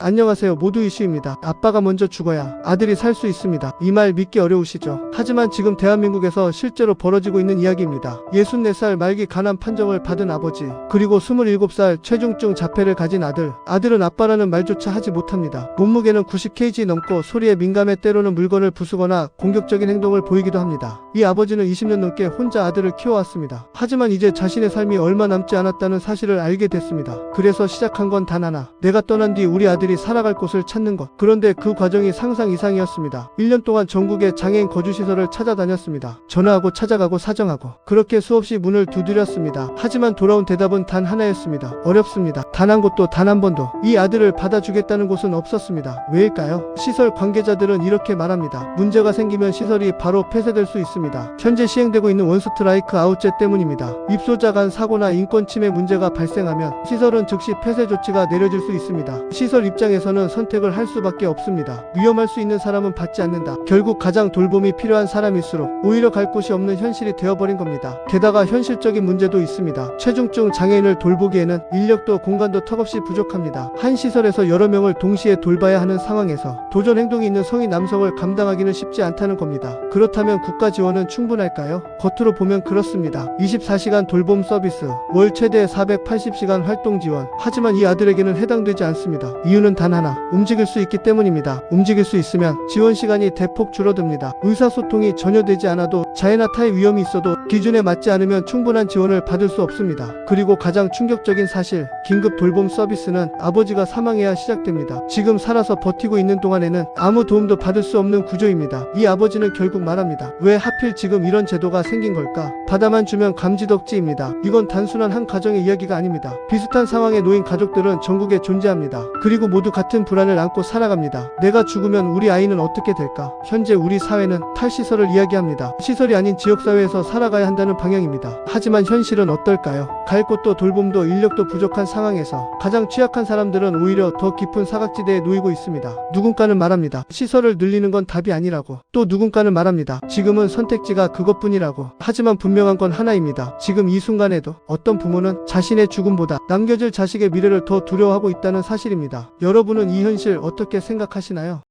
안녕하세요. 모두 이슈입니다. 아빠가 먼저 죽어야 아들이 살 수 있습니다. 이 말 믿기 어려우시죠? 하지만 지금 대한민국에서 실제로 벌어지고 있는 이야기입니다. 64살 말기 간암 판정을 받은 아버지, 그리고 27살 체중증 자폐를 가진 아들. 아들은 아빠라는 말조차 하지 못합니다. 몸무게는 90kg 넘고 소리에 민감해 때로는 물건을 부수거나 공격적인 행동을 보이기도 합니다. 이 아버지는 20년 넘게 혼자 아들을 키워왔습니다. 하지만 이제 자신의 삶이 얼마 남지 않았다는 사실을 알게 됐습니다. 그래서 시작한 건 단 하나. 내가 떠난 뒤 우리 아들이 살아갈 곳을 찾는 것. 그런데 그 과정이 상상 이상이었습니다. 1년 동안 전국의 장애인 거주시설을 찾아다녔습니다. 전화하고 찾아가고 사정하고 그렇게 수없이 문을 두드렸습니다. 하지만 돌아온 대답은 단 하나였습니다. 어렵습니다. 단 한 곳도 단 한 번도 이 아들을 받아주겠다는 곳은 없었습니다. 왜일까요? 시설 관계자들은 이렇게 말합니다. 문제가 생기면 시설이 바로 폐쇄될 수 있습니다. 현재 시행되고 있는 원스트라이크 아웃제 때문입니다. 입소자 간 사고나 인권 침해 문제가 발생하면 시설은 즉시 폐쇄 조치가 내려질 수 있습니다. 시설 입장에서는 선택을 할 수밖에 없습니다. 위험할 수 있는 사람은 받지 않는다. 결국 가장 돌봄이 필요한 사람일수록 오히려 갈 곳이 없는 현실이 되어버린 겁니다. 게다가 현실적인 문제도 있습니다. 체중증 장애인을 돌보기에는 인력도 공간도 턱없이 부족합니다. 한 시설에서 여러 명을 동시에 돌봐야 하는 상황에서 도전 행동이 있는 성인 남성을 감당하기는 쉽지 않다는 겁니다. 그렇다면 국가 지원은 충분할까요? 겉으로 보면 그렇습니다. 24시간 돌봄 서비스, 월 최대 480시간 활동 지원. 하지만 이 아들에게는 해당되지 않습니다. 이유는 단 하나, 움직일 수 있기 때문입니다. 움직일 수 있으면 지원 시간이 대폭 줄어듭니다. 의사소통이 전혀 되지 않아도 자해나 타해 위험이 있어도 기준에 맞지 않으면 충분한 지원을 받을 수 없습니다. 그리고 가장 충격적인 사실, 긴급 돌봄 서비스는 아버지가 사망해야 시작됩니다. 지금 살아서 버티고 있는 동안에는 아무 도움도 받을 수 없는 구조입니다. 이 아버지는 결국 말합니다. 왜 하필 지금 이런 제도가 생긴 걸까? 받아만 주면 감지덕지입니다. 이건 단순한 한 가정의 이야기가 아닙니다. 비슷한 상황에 놓인 가족들은 전국에 존재합니다. 그리고 모두 같은 불안을 안고 살아갑니다. 내가 죽으면 우리 아이는 어떻게 될까? 현재 우리 사회는 탈시설을 이야기합니다. 시설이 아닌 지역사회에서 살아가야 한다는 방향입니다. 하지만 현실은 어떨까요? 갈 곳도 돌봄도 인력도 부족한 상황에서 가장 취약한 사람들은 오히려 더 깊은 사각지대에 놓이고 있습니다. 누군가는 말합니다. 시설을 늘리는 건 답이 아니라고. 또 누군가는 말합니다. 지금은 선택지가 그것뿐이라고. 하지만 분명한 건 하나입니다. 지금 이 순간에도 어떤 부모는 자신의 죽음보다 남겨질 자식의 미래를 더 두려워하고 있다는 사실입니다. 여러분은 이 현실 어떻게 생각하시나요?